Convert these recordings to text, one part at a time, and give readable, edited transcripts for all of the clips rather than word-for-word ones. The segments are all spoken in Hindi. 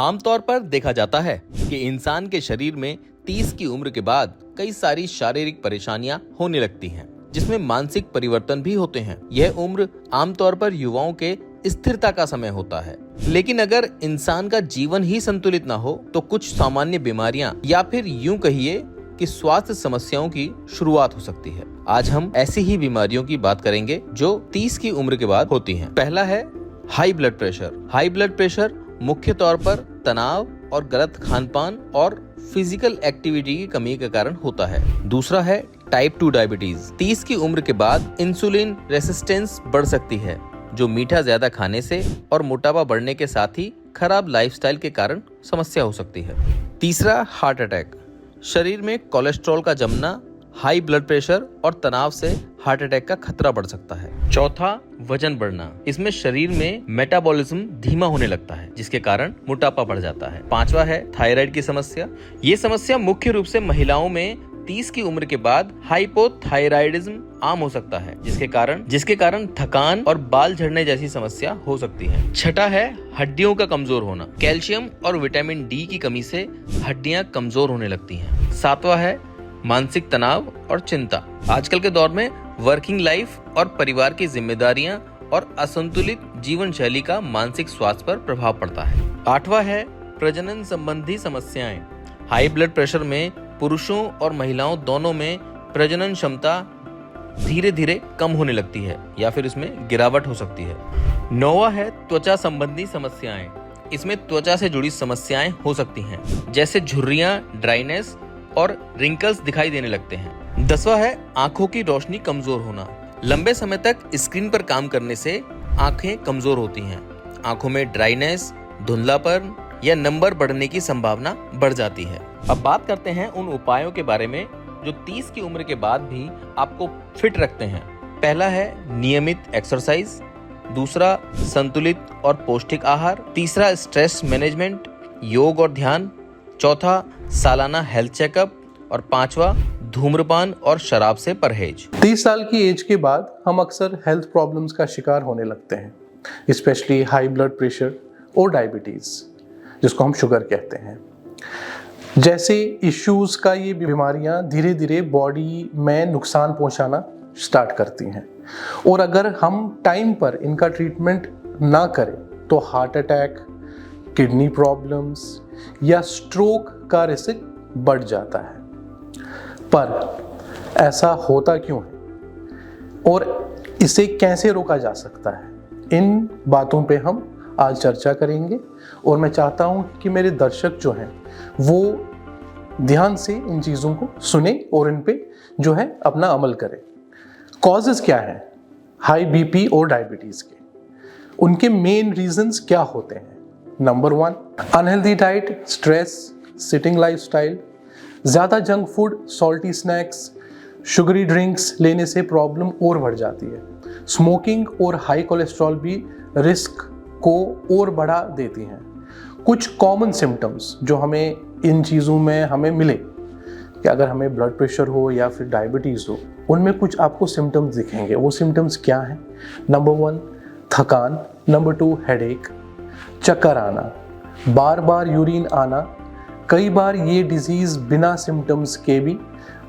आमतौर पर देखा जाता है कि इंसान के शरीर में 30 की उम्र के बाद कई सारी शारीरिक परेशानियां होने लगती हैं, जिसमें मानसिक परिवर्तन भी होते हैं। यह उम्र आमतौर पर युवाओं के स्थिरता का समय होता है, लेकिन अगर इंसान का जीवन ही संतुलित ना हो तो कुछ सामान्य बीमारियां या फिर यूं कहिए कि स्वास्थ्य समस्याओं की शुरुआत हो सकती है। आज हम ऐसी ही बीमारियों की बात करेंगे जो 30 की उम्र के बाद होती हैं। पहला है high blood pressure. High blood pressure मुख्य तौर पर तनाव और गलत खानपान और फिजिकल एक्टिविटी की कमी के कारण होता है। दूसरा है टाइप 2 डायबिटीज। 30 की उम्र के बाद इंसुलिन रेसिस्टेंस बढ़ सकती है, जो मीठा ज्यादा खाने से और मोटापा बढ़ने के साथ ही खराब लाइफस्टाइल के कारण समस्या हो सकती है। तीसरा हार्ट अटैक। शरीर में कोलेस्ट्रॉल का जमना, हाई ब्लड प्रेशर और तनाव से हार्ट अटैक का खतरा बढ़ सकता है। चौथा वजन बढ़ना। इसमें शरीर में मेटाबॉलिज्म धीमा होने लगता है, जिसके कारण मोटापा बढ़ जाता है। पांचवा है थायराइड की समस्या। ये समस्या मुख्य रूप से महिलाओं में 30 की उम्र के बाद हाइपोथायराइडिज्म आम हो सकता है, जिसके कारण थकान और बाल झड़ने जैसी समस्या हो सकती है। छठा है हड्डियों का कमजोर होना। कैल्शियम और विटामिन डी की कमी से हड्डियां कमजोर होने लगती हैं। सातवां है मानसिक तनाव और चिंता। आजकल के दौर में वर्किंग लाइफ और परिवार की जिम्मेदारियां और असंतुलित जीवन शैली का मानसिक स्वास्थ्य पर प्रभाव पड़ता है। आठवां है प्रजनन संबंधी समस्याएं। हाई ब्लड प्रेशर में पुरुषों और महिलाओं दोनों में प्रजनन क्षमता धीरे धीरे कम होने लगती है या फिर इसमें गिरावट हो सकती है। नौवां है त्वचा संबंधी समस्याएं। इसमें त्वचा से जुड़ी समस्याएं हो सकती हैं, जैसे झुर्रियां, ड्राइनेस और रिंकल्स दिखाई देने लगते हैं। 10वां है आंखों की रोशनी कमजोर होना। लंबे समय तक स्क्रीन पर काम करने से आंखें कमजोर होती हैं। आंखों में ड्राइनेस, धुंधलापन या नंबर बढ़ने की संभावना बढ़ जाती है। अब बात करते हैं उन उपायों के बारे में जो 30 की उम्र के बाद भी आपको फिट रखते हैं। पहला है नियमित एक्सरसाइज। दूसरा संतुलित और पौष्टिक आहार। तीसरा स्ट्रेस मैनेजमेंट, योग और ध्यान। चौथा सालाना हेल्थ चेकअप और पांचवा धूम्रपान और शराब से परहेज। 30 साल की एज के बाद हम अक्सर हेल्थ प्रॉब्लम्स का शिकार होने लगते हैं, स्पेशली हाई ब्लड प्रेशर और डायबिटीज, जिसको हम शुगर कहते हैं। जैसे इश्यूज का ये बीमारियां धीरे धीरे बॉडी में नुकसान पहुंचाना स्टार्ट करती हैं, और अगर हम टाइम पर इनका ट्रीटमेंट ना करें तो हार्ट अटैक, किडनी प्रॉब्लम्स या स्ट्रोक का रिस्क बढ़ जाता है। पर ऐसा होता क्यों है और इसे कैसे रोका जा सकता है, इन बातों पे हम आज चर्चा करेंगे। और मैं चाहता हूं कि मेरे दर्शक जो हैं वो ध्यान से इन चीज़ों को सुने और इन पे जो है अपना अमल करें। कॉजेस क्या हैं हाई बीपी और डायबिटीज़ के, उनके मेन रीजंस क्या होते हैं? Number 1, unhealthy diet, stress, sitting lifestyle. ज़्यादा junk food, salty snacks, sugary drinks लेने से प्रॉब्लम और बढ़ जाती है। स्मोकिंग और हाई कोलेस्ट्रॉल भी रिस्क को और बढ़ा देती हैं। कुछ कॉमन सिम्टम्स जो हमें इन चीज़ों में हमें मिले कि अगर हमें ब्लड प्रेशर हो या फिर डायबिटीज़ हो, उनमें कुछ आपको सिम्टम्स दिखेंगे। वो सिम्टम्स क्या हैं? नंबर 1 थकान, नंबर 2 हेडेक, चक्कर आना, बार बार यूरिन आना। कई बार ये डिजीज़ बिना सिम्टम्स के भी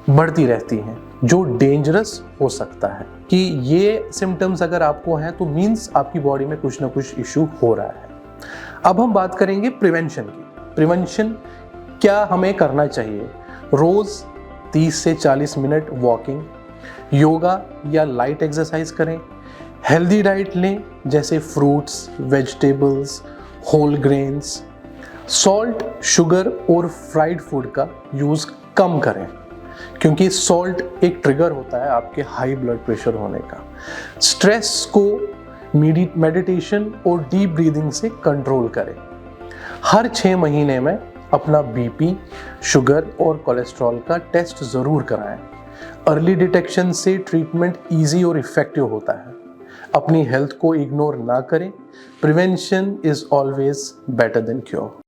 बढ़ती रहती हैं, जो डेंजरस हो सकता है कि ये सिम्टम्स अगर आपको हैं तो मीन्स आपकी बॉडी में कुछ ना कुछ इशू हो रहा है। अब हम बात करेंगे प्रिवेंशन की। प्रिवेंशन क्या हमें करना चाहिए? रोज़ 30 से 40 मिनट वॉकिंग, योगा या लाइट एक्सरसाइज करें, हेल्दी डाइट लें जैसे fruits, vegetables, whole grains, salt, sugar और फ्राइड फूड का यूज़ कम करें, क्योंकि सॉल्ट एक ट्रिगर होता है आपके हाई ब्लड प्रेशर होने का। स्ट्रेस को मेडिटेशन और डीप ब्रीदिंग से कंट्रोल करें। हर 6 महीने में अपना बीपी, शुगर और कोलेस्ट्रॉल का टेस्ट ज़रूर कराएं। अर्ली डिटेक्शन से ट्रीटमेंट ईजी और इफ़ेक्टिव होता है। अपनी हेल्थ को इग्नोर ना करें। Prevention is always better than cure.